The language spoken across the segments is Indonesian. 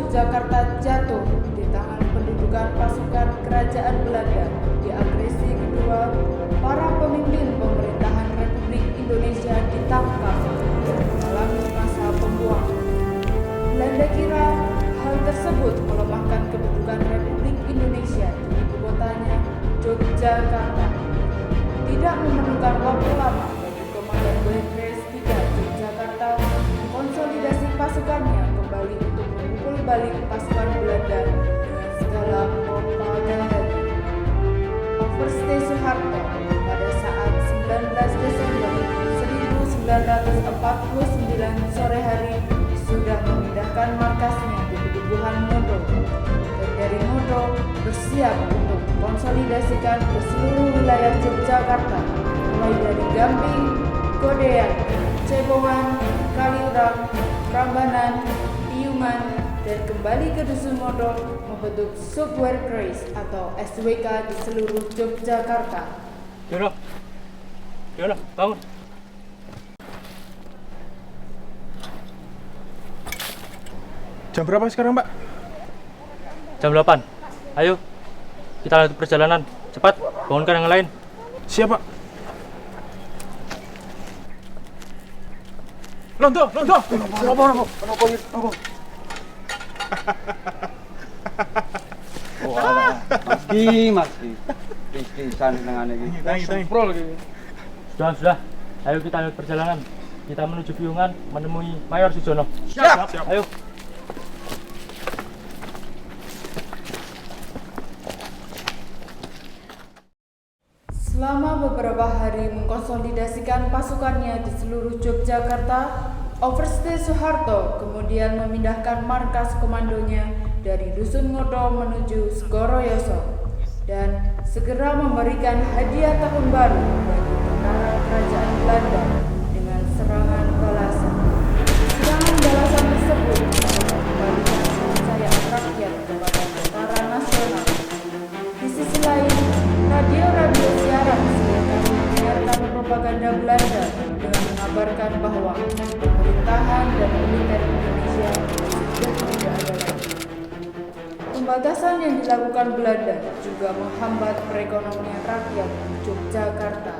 Yogyakarta jatuh di tangan pendudukan pasukan kerajaan Belanda. Di agresi kedua, para pemimpin pemerintahan Republik Indonesia ditangkap dan mengalami masa pembuangan. Belanda kira hal tersebut melemahkan kedudukan Republik Indonesia di ibu kotanya, Yogyakarta. Tidak memerlukan waktu lama bagi Komandan Wehrmacht III Yogyakarta konsolidasi pasukannya kembali untuk memukul balik pasukan Belanda dengan segala propagandanya. Overste Soeharto pada saat 19 Desember 1949 sore hari sudah memindahkan markasnya di Pedukuhan Modo, dan dari Modo bersiap untuk konsolidasikan ke seluruh wilayah Yogyakarta, mulai dari Gamping, Godean, Cebongan, Kaliurang, Prambanan, Piungan, dan kembali ke Dusun Modo membentuk Subwerkreis atau SWK di seluruh Yogyakarta. Yono, bangun. Jam berapa sekarang, Mbak? Jam 8. Ayo, kita lanjut perjalanan. Cepat, bangunkan yang lain. Siap, Pak. Lonto. Maski. Pisan dengan ini. Pro lagi. Sudah. Ayo kita lanjut perjalanan. Kita menuju Piungan menemui Mayor Sujono. Siap. Ayo. Selama beberapa hari mengkonsolidasikan pasukannya di seluruh Yogyakarta, Overste Soeharto kemudian memindahkan markas komandonya dari Dusun Ngodo menuju Segoroyoso dan segera memberikan hadiah tahun baru bagi tentara kerajaan Belanda dengan serangan balasan. Serangan balasan tersebut mengembalikan kepercayaan rakyat kepada tentara nasional. Di sisi lain, radio siaran silakan menyiarkan propaganda Belanda dengan mengabarkan bahwa pemerintahan dan militer Indonesia sudah tidak ada lagi. Pembatasan yang dilakukan Belanda juga menghambat perekonomian rakyat Yogyakarta.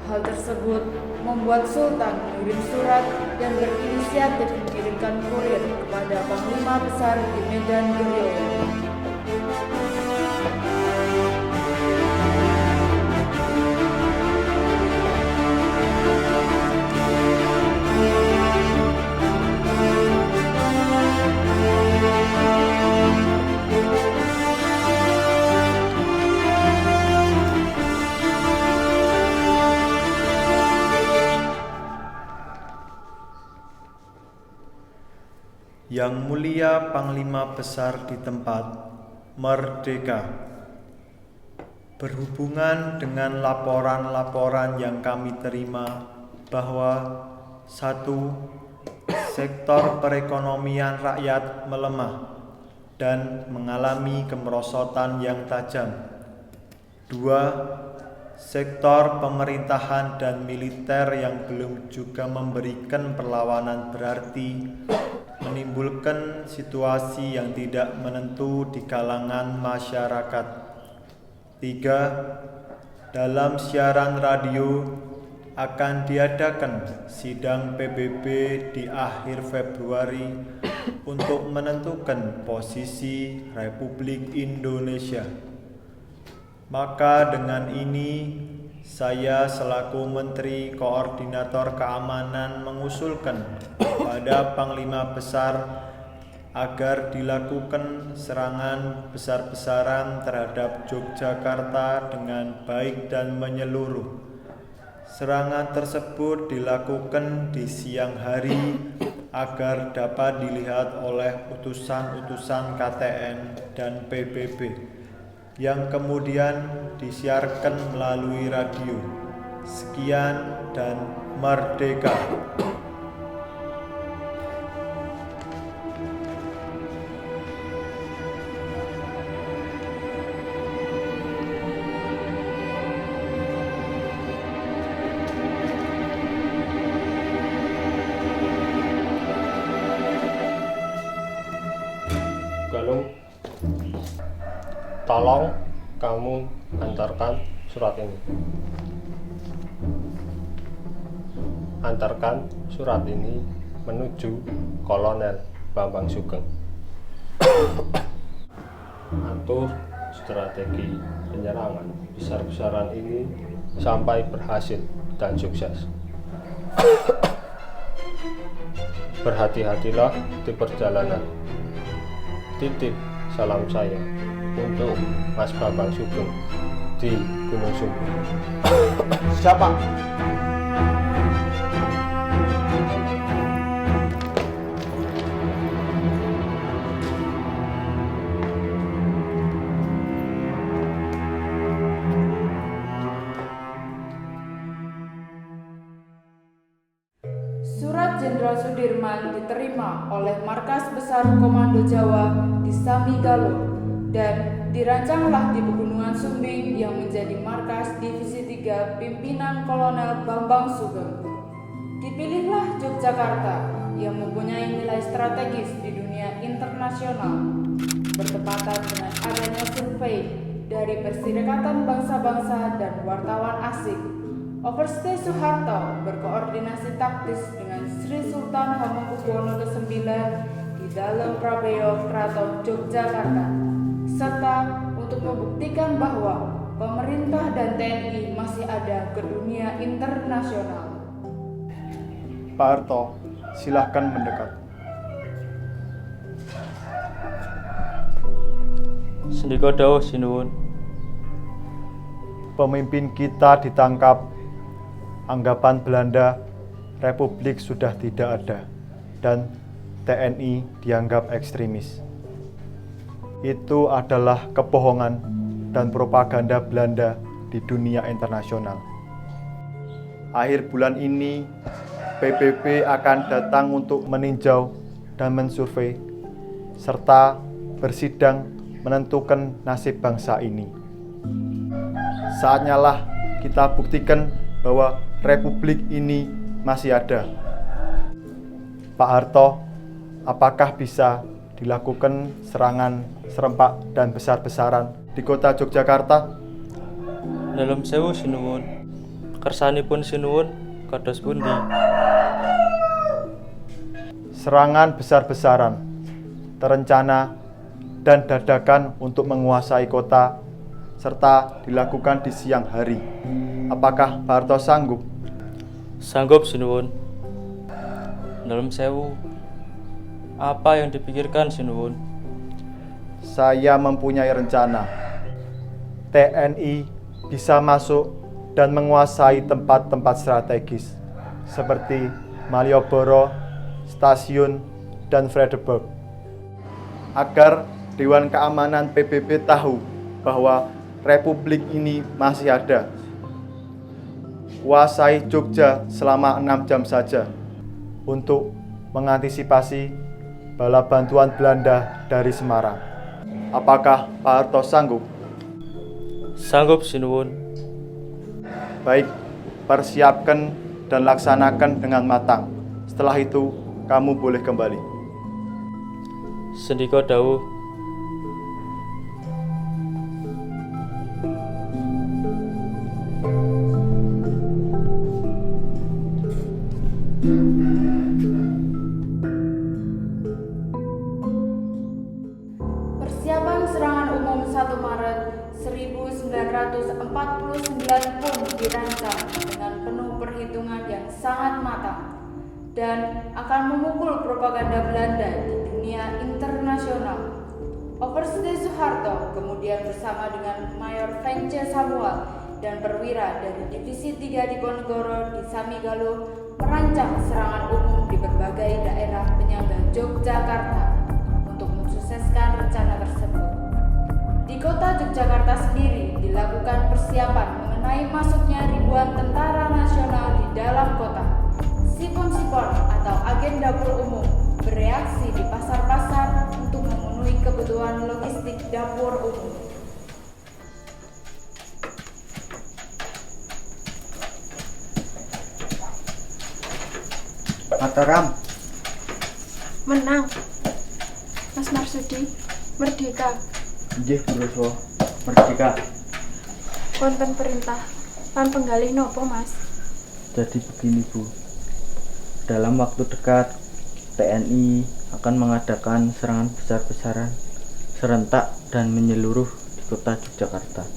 Hal tersebut membuat Sultan mengirim surat dan berinisiatif mengirimkan kurir kepada Panglima Besar di Medan Gerilya. Yang Mulia Panglima Besar di tempat Merdeka. Berhubungan dengan laporan-laporan yang kami terima bahwa 1. Sektor perekonomian rakyat melemah dan mengalami kemerosotan yang tajam. 2. Sektor pemerintahan dan militer yang belum juga memberikan perlawanan berarti menimbulkan situasi yang tidak menentu di kalangan masyarakat. 3. Dalam siaran radio akan diadakan sidang PBB di akhir Februari untuk menentukan posisi Republik Indonesia. Maka dengan ini saya selaku Menteri Koordinator Keamanan mengusulkan pada Panglima Besar agar dilakukan serangan besar-besaran terhadap Yogyakarta dengan baik dan menyeluruh. Serangan tersebut dilakukan di siang hari agar dapat dilihat oleh utusan-utusan KTN dan PBB yang kemudian disiarkan melalui radio. Sekian dan merdeka. Galung, tolong kamu antarkan surat ini. Antarkan surat ini menuju Kolonel Bambang Sugeng. Atur strategi penyerangan besar-besaran ini sampai berhasil dan sukses. Berhati-hatilah di perjalanan. Titip salam saya untuk Mas Bambang Sugeng di Gunung Sumbing. Siapa? Surat Jenderal Sudirman diterima oleh Markas Besar Komando Jawa di Samigalo dan dirancanglah di Pegunungan Sumbing yang menjadi markas Divisi 3 pimpinan Kolonel Bambang Sugeng. Dipilihlah Yogyakarta yang mempunyai nilai strategis di dunia internasional, bertepatan dengan adanya survei dari Perserikatan Bangsa-Bangsa dan wartawan asing. Overste Soeharto berkoordinasi taktis dengan Sri Sultan Hamengkubuwono ke-9 di dalam Prabeyo Kraton Yogyakarta, serta untuk membuktikan bahwa pemerintah dan TNI masih ada ke dunia internasional. Pak Harto, silahkan mendekat. Sendika dawuh sinuwun. Pemimpin kita ditangkap. Anggapan Belanda, Republik sudah tidak ada, dan TNI dianggap ekstremis. Itu adalah kebohongan dan propaganda Belanda di dunia internasional. Akhir bulan ini, PBB akan datang untuk meninjau dan mensurvei, serta bersidang menentukan nasib bangsa ini. Saatnya lah kita buktikan bahwa Republik ini masih ada. Pak Harto, apakah bisa dilakukan serangan serempak dan besar-besaran di kota Yogyakarta? Dalam sewu sinuwun. Kersanipun sinuwun kados pundi? Serangan besar-besaran, terencana dan dadakan untuk menguasai kota, serta dilakukan di siang hari. Apakah Pak Harto sanggup? Sanggup sinuwun. Dalam sewu. Apa yang dipikirkan sinuwun? Saya mempunyai rencana. TNI bisa masuk dan menguasai tempat-tempat strategis seperti Malioboro, Stasiun, dan Fredericksburg, agar Dewan Keamanan PBB tahu bahwa Republik ini masih ada. Kuasai Jogja selama 6 jam saja untuk mengantisipasi bala bantuan Belanda dari Semarang. Apakah Pak Harto sanggup? Sanggup sinuwun. Baik, persiapkan dan laksanakan dengan matang. Setelah itu, kamu boleh kembali. Sendika dawuh. Persiapan serangan umum 1 Maret 1949 pun dirancang dengan penuh perhitungan yang sangat matang dan akan memukul propaganda Belanda di dunia internasional. Overste Soeharto kemudian bersama dengan Mayor Vence Samuel dan perwira dari Divisi 3 Diponegoro di Samigalo merancang serangan umum di berbagai daerah penyangga Yogyakarta untuk mensukseskan rencana tersebut. Di kota Yogyakarta sendiri dilakukan persiapan mengenai masuknya ribuan tentara nasional di dalam kota. Sipon-sipon atau agen dapur umum bereaksi di pasar-pasar untuk memenuhi kebutuhan logistik dapur umum. Mataram, Menang, Mas Marsudi. Merdeka. Nggih, Bro. Merdeka. Wonten perintah lan penggalih nopo, Mas? Jadi begini, Bu. Dalam waktu dekat TNI akan mengadakan serangan besar-besaran serentak dan menyeluruh di kota Yogyakarta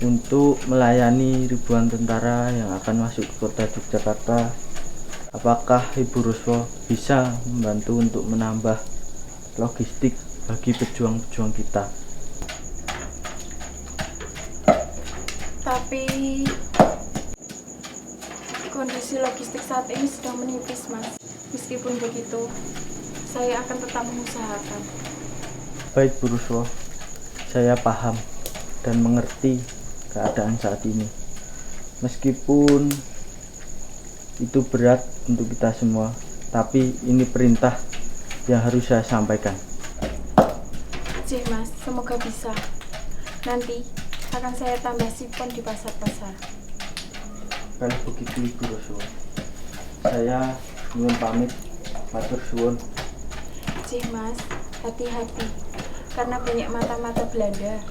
untuk melayani ribuan tentara yang akan masuk ke kota Yogyakarta. Apakah Ibu Ruswo bisa membantu untuk menambah logistik bagi pejuang-pejuang kita? Tapi kondisi logistik saat ini sedang menipis, Mas. Meskipun begitu, saya akan tetap mengusahakan. Baik, Bu Ruswo, saya paham dan mengerti keadaan saat ini. Meskipun itu berat untuk kita semua, tapi ini perintah yang harus saya sampaikan. Cih, Mas, semoga bisa. Nanti akan saya tambah sipon di pasar-pasar. Kalau begitu, Ibu Ruswo, saya nyuwun pamit, matur suwun. Cih, Mas, hati-hati karena banyak mata-mata Belanda.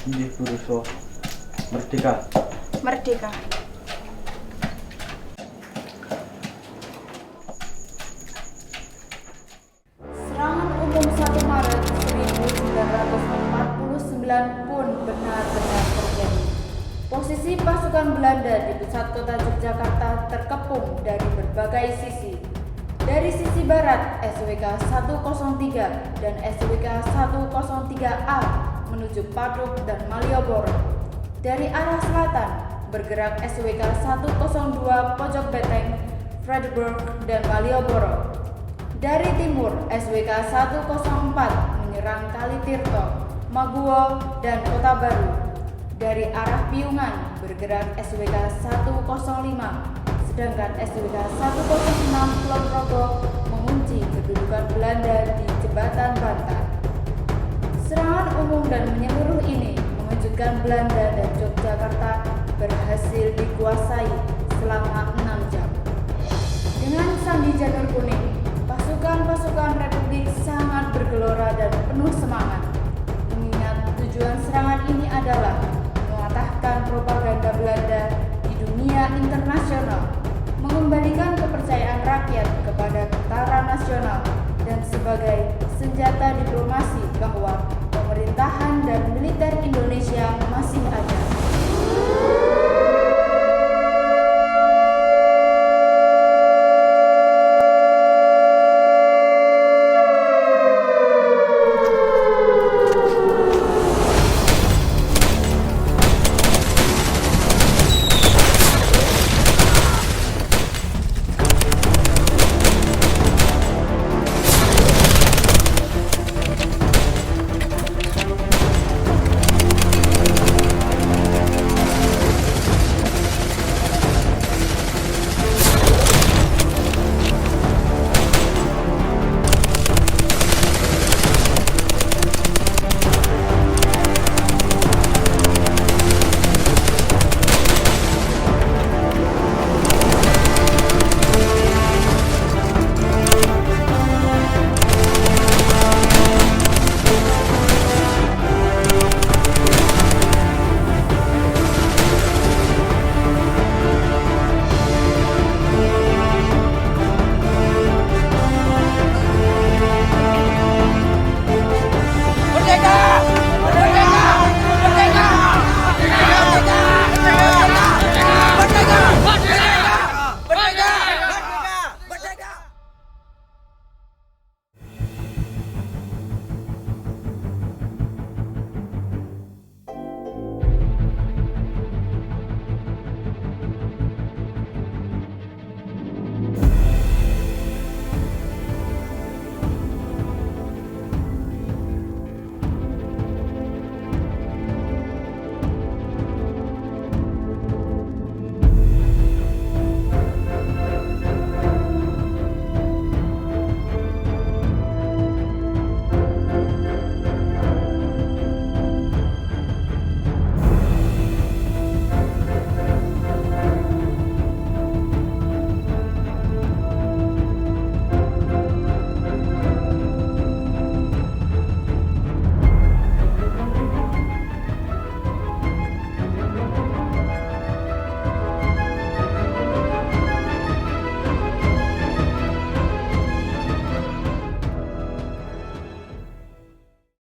Nggih, Bu Ruswo. Merdeka. Merdeka. Serangan umum 1 Maret 1949 pun benar-benar terjadi. Posisi pasukan Belanda di pusat kota Yogyakarta terkepung dari berbagai sisi. Dari sisi barat, SWK 103 dan SWK 103A menuju Paduk dan Malioboro. Dari arah selatan, bergerak SWK 102 Pojok Beteng, Fredericksburg dan Malioboro. Dari timur, SWK 104 menyerang Kalitirto, Maguwo, dan Kota Baru. Dari arah Piungan, bergerak SWK 105, sedangkan SWK 106 Kulon Progo mengunci kedudukan Belanda di Jembatan Bantar. Serangan umum dan menyeluruh ini mengejutkan Belanda dan Yogyakarta berhasil dikuasai selama 6 jam. Dengan sandi janur kuning, pasukan Republik sangat bergelora dan penuh semangat. Mengingat tujuan serangan ini adalah mematahkan propaganda Belanda di dunia internasional, mengembalikan kepercayaan rakyat kepada tentara nasional, dan sebagai senjata diplomasi bahwa pemerintahan dan militer Indonesia masih ada.